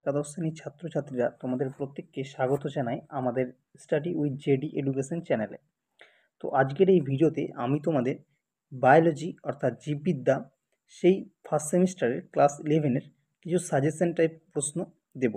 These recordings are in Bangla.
একাদশ শ্রেণীর ছাত্রছাত্রীরা তোমাদের প্রত্যেককে স্বাগত জানাই আমাদের স্টাডি উইথ জেডি এডুকেশন চ্যানেলে। তো আজকের এই ভিডিওতে আমি তোমাদের বায়োলজি অর্থাৎ জীববিদ্যা সেই ফার্স্ট সেমিস্টারের ক্লাস 11-এর কিছু সাজেশন টাইপ প্রশ্ন দেব।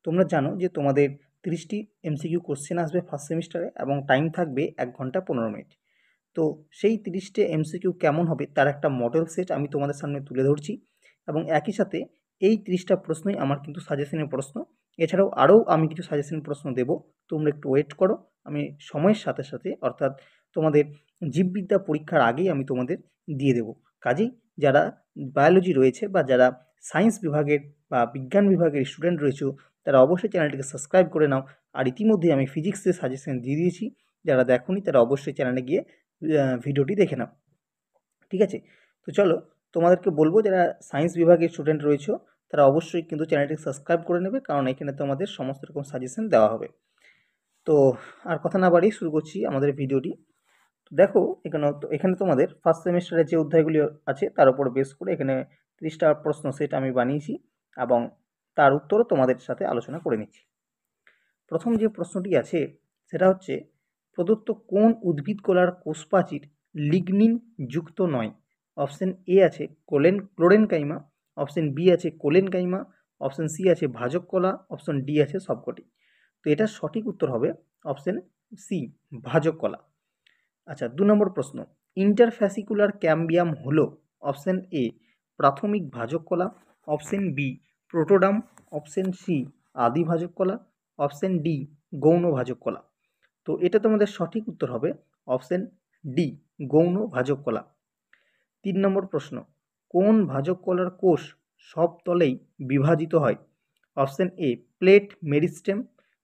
তোমরা জানো যে তোমাদের 30টি এমসিকিউ কোশ্চেন আসবে ফার্স্ট সেমিস্টারে এবং টাইম থাকবে 1 ঘন্টা 15 মিনিট। তো সেই 30টি এমসিকিউ কেমন হবে তার একটা মডেল সেট আমি তোমাদের সামনে তুলে ধরছি এবং একই সাথে এই 30টা প্রশ্নই আমার কিন্তু সাজেশনের প্রশ্ন। এছাড়াও আরও আমি কিছু সাজেশন প্রশ্ন দেব, তোমরা একটু ওয়েট করো। আমি সময়ের সাথে সাথে অর্থাৎ তোমাদের জীববিদ্যা পরীক্ষার আগেই আমি তোমাদের দিয়ে দেব। কাজেই যারা বায়োলজি রয়েছে বা যারা সায়েন্স বিভাগের বা বিজ্ঞান বিভাগের স্টুডেন্ট রয়েছে তারা অবশ্যই চ্যানেলটিকে সাবস্ক্রাইব করে নাও। আর ইতিমধ্যে আমি ফিজিক্সের সাজেশন দিয়ে দিয়েছি, যারা দেখোনি তারা অবশ্যই চ্যানেলে গিয়ে ভিডিওটি দেখে নাও। ঠিক আছে, তো চলো তোমাদেরকে বলবো যারা সায়েন্স বিভাগের স্টুডেন্ট রয়েছে তারা অবশ্যই কিন্তু চ্যানেলটিকে সাবস্ক্রাইব করে নেবে, কারণ এখানে তোমাদের সমস্ত রকম সাজেশন দেওয়া হবে। তো আর কথা না বাড়িয়ে শুরু করছি আমাদের ভিডিওটি। তো দেখো এখানে তোমাদের ফার্স্ট সেমিস্টারে যে অধ্যায়গুলি আছে তার উপর বেস করে এখানে 30টা প্রশ্ন সেট আমি বানিয়েছি এবং তার উত্তরও তোমাদের সাথে আলোচনা করে নিচ্ছি। প্রথম যে প্রশ্নটি আছে সেটা হচ্ছে, প্রদত্ত কোন উদ্ভিদ কলার কোষপ্রাচীর লিগনিন যুক্ত নয়? অপশন এ আছে ক্লোরেনকাইমা, অপশন বি আছে কোলেনকাইমা, অপশন সি আছে ভাজক কলা, অপশন ডি আছে সবকটি। তো এটার সঠিক উত্তর হবে অপশন সি, ভাজক কলা। আচ্ছা, 2 নম্বর প্রশ্ন, ইন্টারফ্যাসিকুলার ক্যাম্বিয়াম হলো অপশন এ প্রাথমিক ভাজক কলা, অপশন বি প্রোটোডাম, অপশন সি আদি ভাজক কলা, অপশন ডি গৌণ ভাজক কলা। তো এটা তোমাদের সঠিক উত্তর হবে অপশন ডি, গৌণ ভাজক কলা। 3 নম্বর প্রশ্ন, কোন ভাজক কলার কোষ সব তলেই বিভাজিত হয়? Option A plate meristem,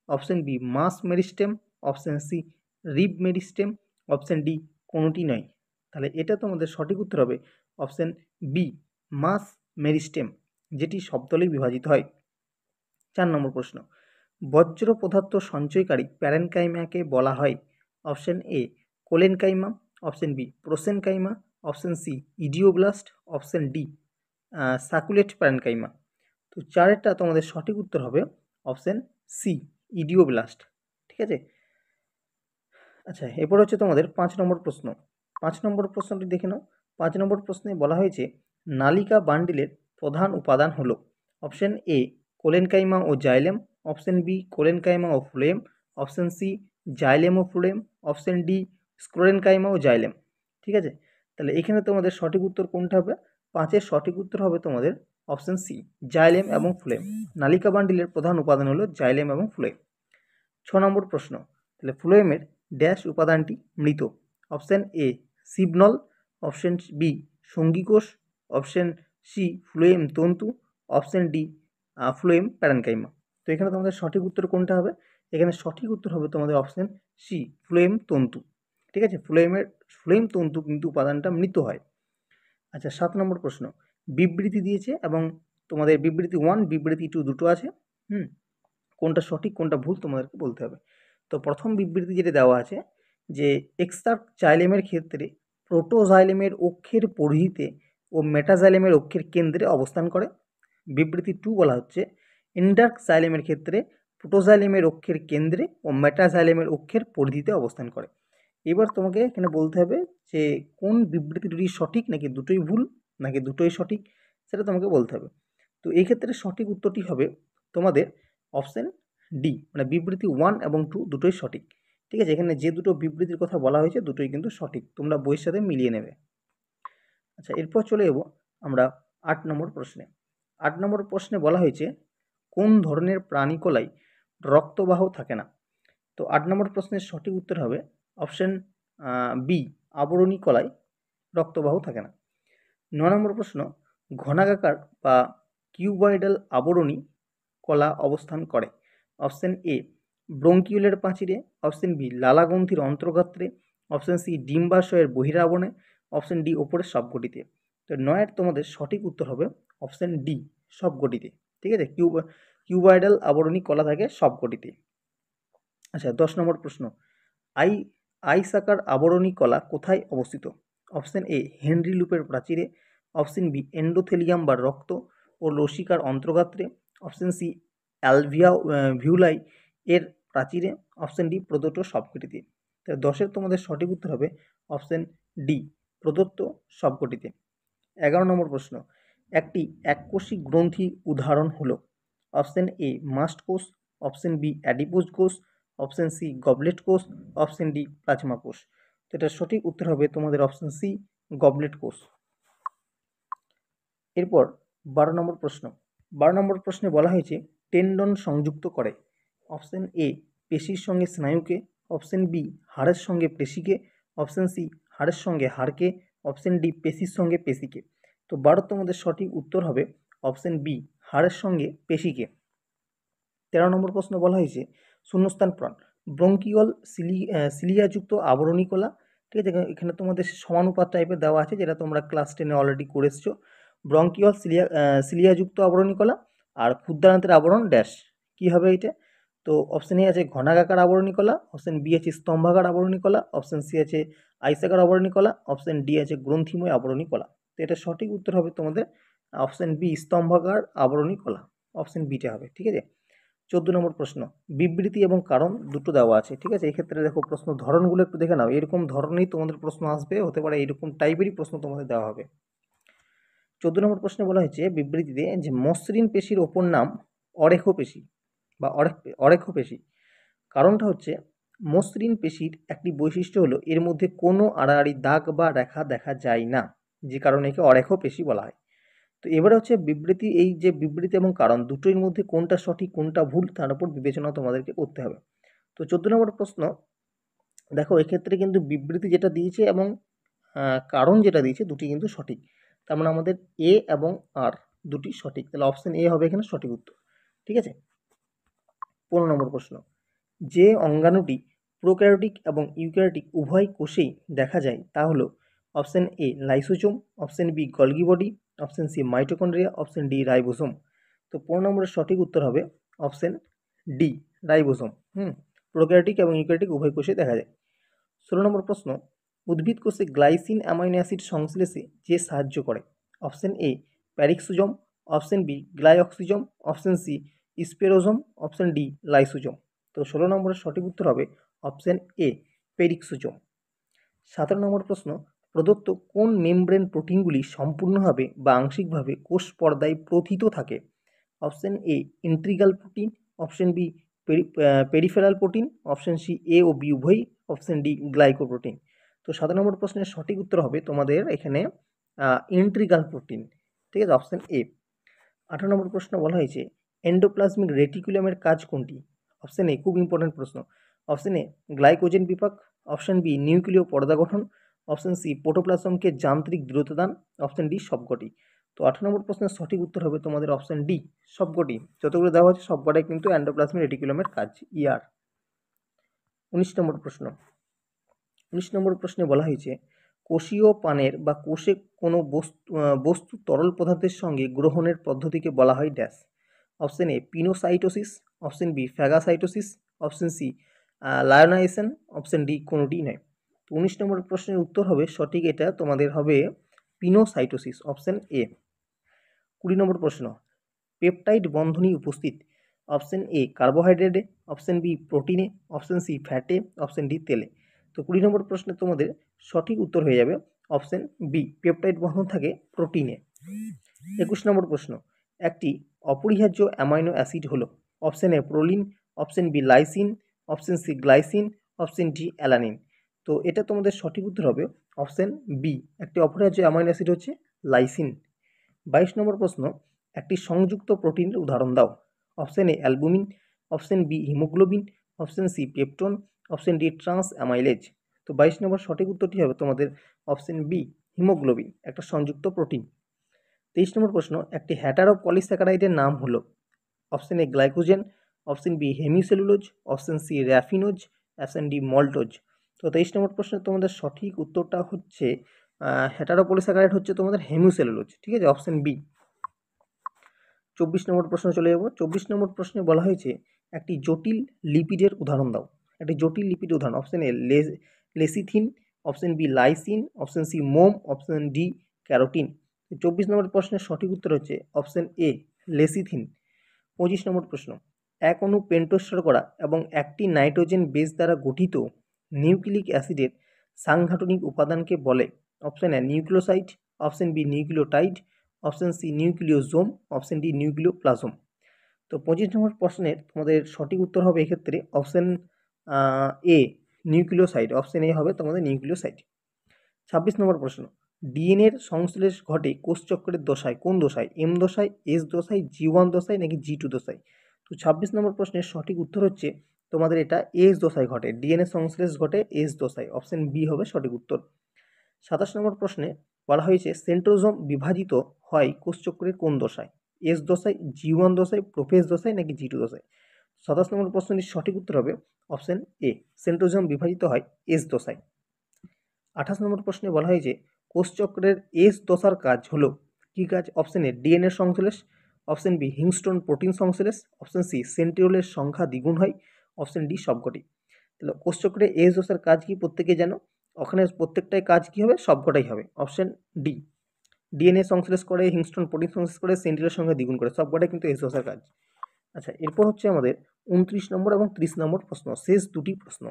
option B mass meristem, option C rib meristem, option D কোনোটি নয়। তাহলে এটা তোমাদের সঠিক উত্তর হবে অপশন বি, মাস মেরিস্টেম, যেটি সবতলেই বিভাজিত হয়। 4 নম্বর প্রশ্ন, বজ্র পদার্থ সঞ্চয়কারী প্যারেনকাইমাকে বলা হয়? Option A collenchyma, option B prosenchyma, option C idioblast, option D sacculate parenchyma. তো 4টা তোমাদের সঠিক উত্তর হবে অপশন সি, ইডিওব্লাস্ট। ঠিক আছে। আচ্ছা, এরপর হচ্ছে তোমাদের 5 নম্বর প্রশ্ন। 5 নম্বর প্রশ্নটি দেখে নাও। 5 নম্বর প্রশ্নে বলা হয়েছে নালিকা বান্ডিলের প্রধান উপাদান হলো? অপশন এ কোলেনকাইমা ও জাইলেম, অপশন বি কোলেনকাইমা ও ফ্লোয়েম, অপশন সি জাইলেম ও ফ্লোয়েম, অপশন ডি স্ক্লেরেনকাইমা ও জাইলেম। ঠিক আছে, তাহলে এখানে তোমাদের সঠিক উত্তর কোনটা হবে? 5-এর সঠিক উত্তর হবে তোমাদের অপশন সি, জাইলেম এবং ফ্লোয়েম। নালিকা বান্ডিলের প্রধান উপাদান হলো জাইলেম এবং ফ্লোয়েম। 6 নম্বর প্রশ্ন, তাহলে ফ্লোয়েমের ড্যাশ উপাদানটি মৃত? অপশন এ সিবনল, অপশন বি সঙ্গীকোষ, অপশন সি ফ্লোয়েম তন্তু, অপশন ডি ফ্লোয়েম প্যারেনকাইমা। তো এখানে তোমাদের সঠিক উত্তর কোনটা হবে? এখানে সঠিক উত্তর হবে তোমাদের অপশন সি, ফ্লোয়েম তন্তু। ঠিক আছে, ফ্লোয়েম তন্তু কিন্তু উপাদানটা মৃত হয়। আচ্ছা, 7 নম্বর প্রশ্ন, বিবৃতি দিয়েছে এবং তোমাদের বিবৃতি 1 বিবৃতি 2 দুটো আছে। কোনটা সঠিক কোনটা ভুল তোমাদেরকে বলতে হবে। তো প্রথম বিবৃতি যেটা দেওয়া আছে যে এক্সার্ক জাইলেমের ক্ষেত্রে প্রোটোজাইলেমের অক্ষের পরিধিতে ও মেটাজাইলেমের অক্ষের কেন্দ্রে অবস্থান করে। বিবৃতি 2 বলা হচ্ছে ইন্ডার্ক জাইলেমের ক্ষেত্রে প্রোটোজাইলেমের অক্ষের কেন্দ্রে ও মেটাজাইলেমের অক্ষের পরিধিতে অবস্থান করে। এবার তোমাকে এখানে বলতে হবে যে কোন বিবৃতি দুটি সঠিক নাকি দুটোই ভুল নাকি দুটোই সঠিক, সেটা তোমাকে বলতে হবে। তো এই ক্ষেত্রে সঠিক উত্তরটি হবে তোমাদের অপশন ডি, মানে বিবৃতি 1 এবং 2 দুটোই সঠিক। ঠিক আছে, এখানে যে দুটো বিবৃতির কথা বলা হয়েছে দুটোই কিন্তু সঠিক, তোমরা বইয়ের সাথে মিলিয়ে নেবে। আচ্ছা, এরপর চলে যাব আমরা 8 নম্বর প্রশ্নে। 8 নম্বর প্রশ্নে বলা হয়েছে কোন ধরনের প্রাণীকলাই রক্তবাহ থাকে না? তো 8 নম্বর প্রশ্নের সঠিক উত্তর হবে অপশন বি, আবরণী কলায় রক্তবাহ থাকে না। 9 নম্বর প্রশ্ন, ঘনাকাকার বা কিউবয়েডাল আবরণী কলা অবস্থান করে? অপশন এ ব্রঙ্কিউলের প্রাচীরে, অপশন বি লালাগ্রন্থির অন্তর্গাত্রে, অপশন সি ডিম্বাশয়ের বহিরাবরণে, অপশন ডি ওপরের সবকটিতে। তো 9-এর তোমাদের সঠিক উত্তর হবে অপশন ডি, সবকটিতে। ঠিক আছে, কিউবয়েডাল আবরণী কলা থাকে সবকটিতে। আচ্ছা, 10 নম্বর প্রশ্ন, আইসাকার আবরণী কলা কোথায় অবস্থিত? অপশন এ হেনরি লুপের প্রাচীরে, অপশন বি এন্ডোথেলিয়াম বা রক্ত ও লসিকার অন্তর্গাত্রে, অপশন সি ভিউলাই এর প্রাচীরে, অপশন ডি প্রদত্ত সবকটিতে। তাহলে 10-এর তোমাদের সঠিক উত্তর হবে অপশন ডি প্রদত্ত সবকটিতে। 11 নম্বর প্রশ্ন, একটি এককোষী গ্রন্থি উদাহরণ হলো অপশন এ মাস্ট কোষ, অপশন বি অ্যাডিপোজ কোষ, অপশন সি গবলেট কোষ, অপশন ডি প্লাজমা কোষ। তো এটার সঠিক উত্তর হবে তোমাদের অপশন সি গবলেট কোষ। এরপর 12 নম্বর প্রশ্ন, 12 নম্বর প্রশ্নে বলা হয়েছে টেন্ডন সংযুক্ত করে অপশন এ পেশির সঙ্গে স্নায়ুকে, অপশন বি হাড়ের সঙ্গে পেশিকে, অপশন সি হাড়ের সঙ্গে হাড়কে, অপশন ডি পেশির সঙ্গে পেশিকে। তো 12 তোমাদের সঠিক উত্তর হবে অপশন বি হাড়ের সঙ্গে পেশিকে। 13 নম্বর প্রশ্ন বলা হয়েছে শূন্যস্থান পূরণ, ব্রঙ্কিওল সিলিয়াযুক্ত আবরণী কলা। ঠিক আছে, এখানে তোমাদের সমানুপাত টাইপের দেওয়া আছে, যেটা তোমরা ক্লাস 10-এ অলরেডি করে এসছো। ব্রঙ্কিওল সিলিয়াযুক্ত আবরণী কলা আর ক্ষুদ্রান্তের আবরণ ড্যাশ কি হবে এটা? তো অপশন এ আছে ঘনাকার আবরণী কলা, অপশন বি আছে স্তম্ভাকার আবরণী কলা, অপশন সি আছে আয়তাকার আবরণী কলা, অপশন ডি আছে গ্রন্থিময় আবরণী কলা। তো এটা সঠিক উত্তর হবে তোমাদের অপশন বি স্তম্ভাকার আবরণী কলা, অপশন বিটা হবে। ঠিক আছে, 14 নম্বর প্রশ্ন, বিবৃতি এবং কারণ দুটো দেওয়া আছে। ঠিক আছে, এক্ষেত্রে দেখো প্রশ্ন ধরনগুলো একটু দেখে নাও, এরকম ধরনেই তোমাদের প্রশ্ন আসবে, হতে পারে এরকম টাইপেরই প্রশ্ন তোমাদের দেওয়া হবে। 14 নম্বর প্রশ্নে বলা হয়েছে বিবৃতিতে যে মসৃণ পেশির ওপর নাম অরেখ পেশি বা অরেখ পেশি। কারণটা হচ্ছে মসৃণ পেশির একটি বৈশিষ্ট্য হলো এর মধ্যে কোনো আড়াআড়ি দাগ বা রেখা দেখা যায় না, যে কারণে একে অরেখ পেশি বলা হয়। তো এবারে হচ্ছে বিবৃতি, এই যে বিবৃতি এবং কারণ দুটোর মধ্যে কোনটা সঠিক কোনটা ভুল তার উপর বিবেচনা তোমাদেরকে করতে হবে। তো 14 নম্বর প্রশ্ন দেখো, এক্ষেত্রে কিন্তু বিবৃতি যেটা দিয়েছে এবং কারণ যেটা দিয়েছে দুটি কিন্তু সঠিক। তার মানে আমাদের এ এবং আর দুটি সঠিক, তাহলে অপশন এ হবে এখানে সঠিক উত্তর। ঠিক আছে, 15 নম্বর প্রশ্ন, যে অঙ্গাণুটি প্রোক্যারিওটিক এবং ইউক্যারিওটিক উভয় কোষেই দেখা যায় তা হলো option A lysosome, option B Golgi body, option C mitochondria, option D ribosome. তো 15 নম্বরের সঠিক উত্তর হবে অপশন ডি রাইবোসোম। প্রোক্যারিওটিক এবং ইউক্যারিওটিক উভয় কোষে দেখা যায়। 16 নম্বর প্রশ্ন, উদ্ভিদ কোষে গ্লাইসিন অ্যামাইনো অ্যাসিড সংশ্লেষে যে সাহায্য করে option A peroxisome, option B glyoxysome, option C spherosome, option D lysosome. তো 16 নম্বরের সঠিক উত্তর হবে অপশন এ পেরিক্সোজোম। 17 নম্বর প্রশ্ন, প্রদত্ত কোন মেমব্রেন প্রোটিনগুলি সম্পূর্ণভাবে বা আংশিকভাবে কোষ পর্দায় প্রোথিত থাকে option A integral protein, option B peripheral protein, option C A ও বি উভয়ই, অপশন ডি গ্লাইকোপ্রোটিন। তো 17 নম্বর প্রশ্নের সঠিক উত্তর হবে তোমাদের এখানে ইন্ট্রিগাল প্রোটিন। ঠিক আছে, অপশন এ। 18 নম্বর প্রশ্ন বলা হয়েছে এন্ডোপ্লাজমিক রেটিকুলামের কাজ কোনটি অপশন এ, খুব ইম্পর্টেন্ট প্রশ্ন, অপশন এ গ্লাইকোজেন বিপাক, অপশন বি নিউক্লিয় পর্দা গঠন, অপশন সি প্রোটোপ্লাজমকে যান্ত্রিক দৃঢ়তা দান, অপশন ডি সবকটি। তো 18 নম্বর প্রশ্নের সঠিক উত্তর হবে তোমাদের অপশন ডি সবকটি, যতগুলো দেওয়া হচ্ছে সবকটাই কিন্তু এন্ডোপ্লাজমিক রেটিকুলামের কাজ ইয়ার। 19 নম্বর প্রশ্ন, 19 নম্বর প্রশ্নে বলা হয়েছে কোষীয় পানের বা কোষে কোনো বস্তু তরল পদার্থের সঙ্গে গ্রহণের পদ্ধতিকে বলা হয় dash option A pinocytosis, option B phagocytosis, option C lyonization, option D কোনোটি নয়। তো 19 নম্বর প্রশ্নের উত্তর হবে সঠিক, এটা তোমাদের হবে পিনোসাইটোসিস, অপশন এ। 20 নম্বর প্রশ্ন, পেপটাইড বন্ধনী উপস্থিত অপশন এ কার্বোহাইড্রেটে, অপশন বি প্রোটিনে, অপশন সি ফ্যাটে, অপশন ডি তেলে। তো 20 নম্বর প্রশ্নে তোমাদের সঠিক উত্তর হয়ে যাবে অপশন বি পেপটাইড বন্ধন থাকে প্রোটিনে। 21 নম্বর প্রশ্ন, একটি অপরিহার্য অ্যামাইনো অ্যাসিড হলো option A proline, option B lysine, option C glycine, option D alanine. তো এটা তোমাদের সঠিক উত্তর হবে অপশন বি, একটি অপরিহার্য অ্যামাইনো অ্যাসিড হচ্ছে লাইসিন। 22 নম্বর প্রশ্ন, একটি সংযুক্ত প্রোটিনের উদাহরণ দাও option A albumin, option B haemoglobin, option C peptone, option D trans amylase. তো 22 নম্বর সঠিক উত্তরটি হবে তোমাদের অপশন বি হিমোগ্লোবিন, একটা সংযুক্ত প্রোটিন। 23 নম্বর প্রশ্ন, একটি হ্যাটারো পলিস্যাকারাইডের নাম হলো option A glycogen, option B hemicellulose, option C raffinose, option D maltose. তো 23 নম্বর প্রশ্নে তোমাদের সঠিক উত্তরটা হচ্ছে হ্যাটারো পলিস্যাকারাইড হচ্ছে তোমাদের হেমিসেলুলোজ। ঠিক আছে, অপশন বি। 24 নম্বর প্রশ্ন চলে যাব। 24 নম্বর প্রশ্নে বলা হয়েছে একটি জটিল লিপিডের উদাহরণ দাও। একটি জটিল লিপিড উদাহরণ option A lecithin, option B lysine, option C মোম, অপশন ডি ক্যারোটিন। 24 নম্বর প্রশ্নের সঠিক উত্তর হচ্ছে অপশন এ লেসিথিন। 25 নম্বর প্রশ্ন, এক অণু পেন্টোজ শর্করা এবং একটি নাইট্রোজেন বেস দ্বারা গঠিত নিউক্লিক অ্যাসিডের সাংঘাটনিক উপাদানকে বলে? Option A nucleoside, option B nucleotide, option C nucleosome, option D nucleoplasm. তো 25 নম্বর প্রশ্নের তোমাদের সঠিক উত্তর হবে এক্ষেত্রে option A nucleoside. Option A হবে তোমাদের নিউক্লিওসাইড। 26 নম্বর প্রশ্ন, ডিএনএর সংশ্লেষ ঘটে কোষচক্রের দশায়, কোন দশায়? এম দশায়, এস দশায়, জি1 দশায় নাকি জি2 দশায়? তো 26 নম্বর প্রশ্নের সঠিক উত্তর হচ্ছে তোমাদের এটা এস দশায় ঘটে, ডিএনএ সংশ্লেষ ঘটে এস দশায়। অপশন বি হবে সঠিক উত্তর। 27 নম্বর প্রশ্নে বলা হয়েছে সেন্ট্রোজোম বিভাজিত হয় কোষচক্রের কোন দশায়? এস দশায়, জি1 দশায়, প্রোফেজ দশায় নাকি জি2 দশায়? 27 নম্বর প্রশ্নটির সঠিক উত্তর হবে অপশন এ, সেন্ট্রোজোম বিভাজিত হয় এস দশায়। 28 নম্বর প্রশ্নে বলা হয়েছে কোষচক্রের এস দশার কাজ হলো কি কাজ? অপশন এ ডিএনএ সংশ্লেষ, অপশন বি হিংস্টন প্রোটিন সংশ্লেষ, অপশন সি সেন্ট্রিওলের সংখ্যা দ্বিগুণ হয়, অপশন ডি সবকটি। তাহলে কোষচক্রের এস দশার কাজ কি প্রত্যেকে জানো, ওখানে প্রত্যেকটাই কাজ কি হবে? সবকটাই হবে। অপশন ডি, ডিএনএ সংশ্লেষ করে, হিংস্টন প্রোটিন সংশ্লেষ করে, সেন্ট্রিওলের সংখ্যা দ্বিগুণ করে, সবকটাই কিন্তু এস দশার কাজ। আচ্ছা, এরপর হচ্ছে আমাদের 29 নম্বর এবং 30 নম্বর প্রশ্ন, শেষ দুটি প্রশ্ন।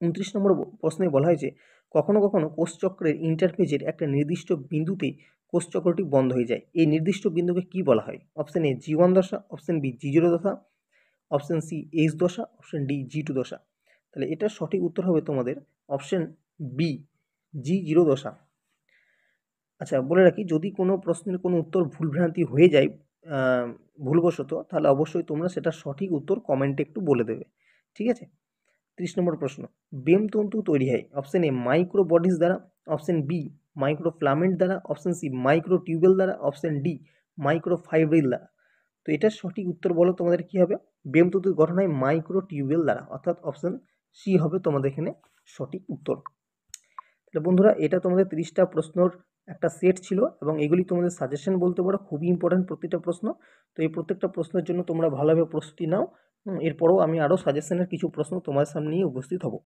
29 নম্বর প্রশ্নে বলা হয়েছে কখনো কখনো কোষচক্রের ইন্টারফেজের একটা নির্দিষ্ট বিন্দুতে কোষচক্রটি বন্ধ হয়ে যায়, এই নির্দিষ্ট বিন্দুকে কি বলা হয়? অপশন এ জি1 দশা, অপশন বি জি0 দশা, অপশন সি এস দশা, অপশন ডি জি2 দশা। তাহলে এটার সঠিক উত্তর হবে তোমাদের অপশন বি জি0 দশা। আচ্ছা, বলে রাখি যদি কোনো প্রশ্নের কোনো উত্তর ভুলভ্রান্তি হয়ে যায় ভুলবশত, তাহলে অবশ্যই তোমরা সেটা সঠিক উত্তর কমেন্টে একটু বলে দেবে, ঠিক আছে? 30 নম্বর প্রশ্ন, বেম তন্তু তৈরি হয় অপশন এ মাইক্রো বডিজ দ্বারা, অপশন বি মাইক্রো ফিলামেন্ট দ্বারা, অপশন সি মাইক্রো টিউবেল দ্বারা, অপশন ডি মাইক্রো ফাইব্রিল দ্বারা। তো এটার সঠিক উত্তর বলো তোমাদের কি হবে? বেম তন্তুর গঠন হয় মাইক্রো টিউবেল দ্বারা, অর্থাৎ অপশন সি হবে তোমাদের এখানে সঠিক উত্তর। তাহলে বন্ধুরা, এটা তোমাদের 30টা প্রশ্নর একটা সেট ছিল এবং এগুলি তোমাদের সাজেশন বলতে পারো, খুবই ইম্পর্টেন্ট প্রতিটা প্রশ্ন। তো এই প্রত্যেকটা প্রশ্নের জন্য তোমরা ভালোভাবে প্রস্তুতি নাও। এরপরেও আমি আরও সাজেশনের কিছু প্রশ্ন তোমার সামনে নিয়ে উপস্থিত হব।